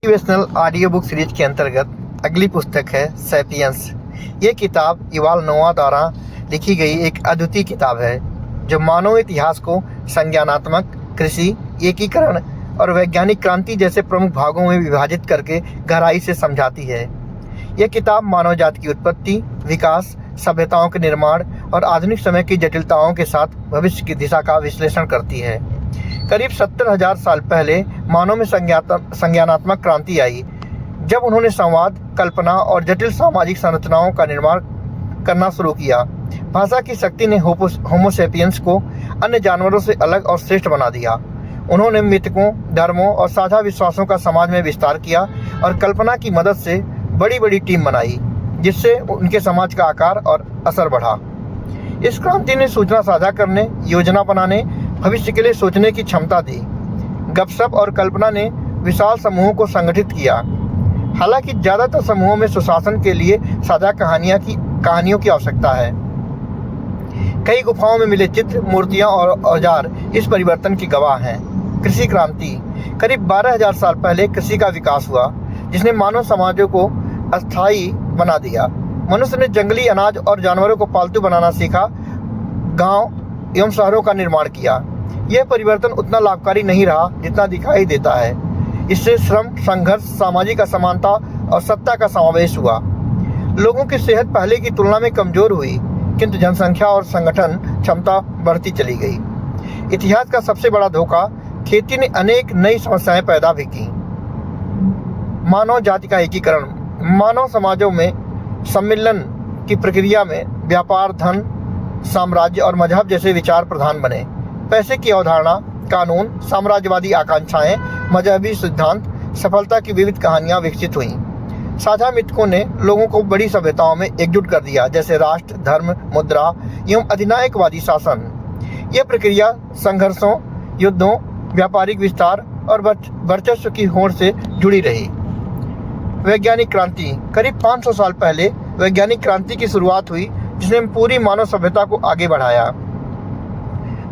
Motivational audio book series के अंतर्गत अगली पुस्तक है सैपियंस। ये किताब युval नोआ द्वारा लिखी गई एक अद्वितीय किताब है जो मानव इतिहास को संज्ञानात्मक, कृषि, एकीकरण और वैज्ञानिक क्रांति जैसे प्रमुख भागों में विभाजित करके गहराई से समझाती है। यह किताब मानव जाति की उत्पत्ति, विकास, सभ्यताओं के निर्माण और आधुनिक समय की जटिलताओं के साथ भविष्य की दिशा का विश्लेषण करती है। करीब 70,000 साल पहले मानव में संज्ञानात्मक क्रांति आई, जब उन्होंने संवाद, कल्पना और जटिल सामाजिक संरचनाओं का निर्माण करना शुरू किया। भाषा की शक्ति ने होमो सेपियंस को अन्य जानवरों से अलग और श्रेष्ठ बना दिया। उन्होंने मिथकों, धर्मों और साझा विश्वासों का समाज में विस्तार किया और कल्पना की मदद से बड़ी बड़ी टीम बनाई, जिससे उनके समाज का आकार और असर बढ़ा। इस क्रांति ने सूचना साझा करने, योजना बनाने, भविष्य के लिए सोचने की क्षमता दी। गपशप और कल्पना ने विशाल समूहों को संगठित किया। हालांकि ज़्यादातर समूहों में सुशासन के लिए साझा कहानियों की आवश्यकता है। कई गुफाओं में मिले चित्र, मूर्तियां और औजार इस परिवर्तन की गवाह हैं। कृषि क्रांति। करीब 12,000 साल पहले कृषि का विकास हुआ, जिसने मानव समाजों को अस्थायी बना दिया। मनुष्य ने जंगली अनाज और जानवरों को पालतू बनाना सीखा, गांव एवं शहरों का निर्माण किया। यह परिवर्तन उतना लाभकारी नहीं रहा जितना दिखाई देता है। इससे श्रम, संघर्ष, सामाजिक असमानता और सत्ता का समावेश हुआ। लोगों की सेहत पहले की तुलना में कमजोर हुई, किंतु जनसंख्या और संगठन क्षमता बढ़ती चली गई। इतिहास का सबसे बड़ा धोखा, खेती ने अनेक नई समस्याएं पैदा भी की। मानव जाति का एकीकरण। मानव समाजों में सम्मिलन की प्रक्रिया में व्यापार, धन, साम्राज्य और मजहब जैसे विचार प्रधान बने। पैसे की अवधारणा, कानून, साम्राज्यवादी आकांक्षाएं, मजहबी सिद्धांत, सफलता की विविध कहानियां विकसित हुईं। साझा मिथकों ने लोगों को बड़ी सभ्यताओं में एकजुट कर दिया, जैसे राष्ट्र, धर्म, मुद्रा एवं अधिनायकवादी शासन। यह प्रक्रिया संघर्षों, युद्धों, व्यापारिक विस्तार और वर्चस्व की होड़ से जुड़ी रही। वैज्ञानिक क्रांति। करीब 500 साल पहले वैज्ञानिक क्रांति की शुरुआत हुई, जिसने पूरी मानव सभ्यता को आगे बढ़ाया।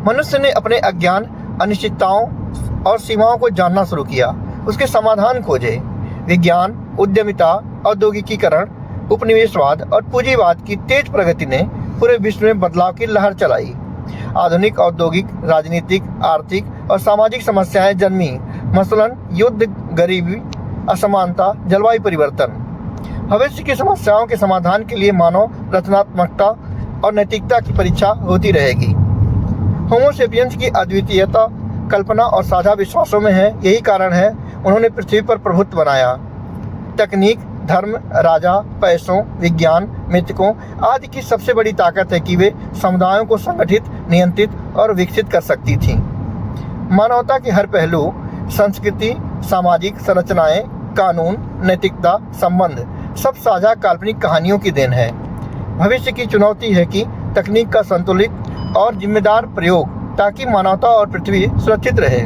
मनुष्य ने अपने अज्ञान, अनिश्चितताओं और सीमाओं को जानना शुरू किया, उसके समाधान खोजे। विज्ञान, उद्यमिता, औद्योगिकीकरण, उपनिवेशवाद और पूंजीवाद की तेज प्रगति ने पूरे विश्व में बदलाव की लहर चलाई। आधुनिक औद्योगिक, राजनीतिक, आर्थिक और सामाजिक समस्याएं जन्मी, मसलन युद्ध, गरीबी, असमानता, जलवायु परिवर्तन। भविष्य की समस्याओं के समाधान के लिए मानव रचनात्मकता और नैतिकता की परीक्षा होती रहेगी। होमो सेपियंस की अद्वितीयता कल्पना और साझा विश्वासों में है। यही कारण है उन्होंने पृथ्वी पर प्रभुत्व बनाया। तकनीक, धर्म, राजा, पैसों, विज्ञान, मिथकों आदि की सबसे बड़ी ताकत है कि वे समुदायों को संगठित, नियंत्रित और विकसित कर सकती थीं। मानवता के हर पहलू, संस्कृति, सामाजिक संरचनाएं, कानून, नैतिकता, संबंध सब साझा काल्पनिक कहानियों की देन है। भविष्य की चुनौती है कि तकनीक का संतुलित और जिम्मेदार प्रयोग, ताकि मानवता और पृथ्वी सुरक्षित रहे।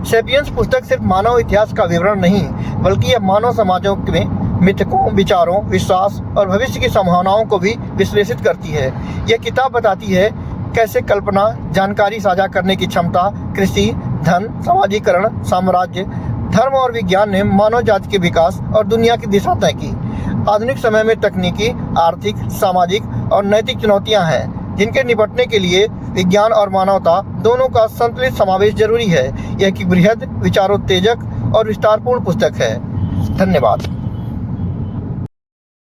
सैपियंस पुस्तक सिर्फ मानव इतिहास का विवरण नहीं, बल्कि यह मानव समाजों में मिथकों, विचारों, विश्वास और भविष्य की संभावनाओं को भी विश्लेषित करती है। यह किताब बताती है कैसे कल्पना, जानकारी साझा करने की क्षमता, कृषि, धन, समाजीकरण, साम्राज्य, धर्म और विज्ञान ने मानव जाति के विकास और दुनिया की दिशा तय की। आधुनिक समय में तकनीकी, आर्थिक, सामाजिक और नैतिक चुनौतियां हैं, जिनके निपटने के लिए विज्ञान और मानवता दोनों का संतुलित समावेश जरूरी है। यह एक बृहद, विचारोत्तेजक और विस्तारपूर्ण पुस्तक है। धन्यवाद।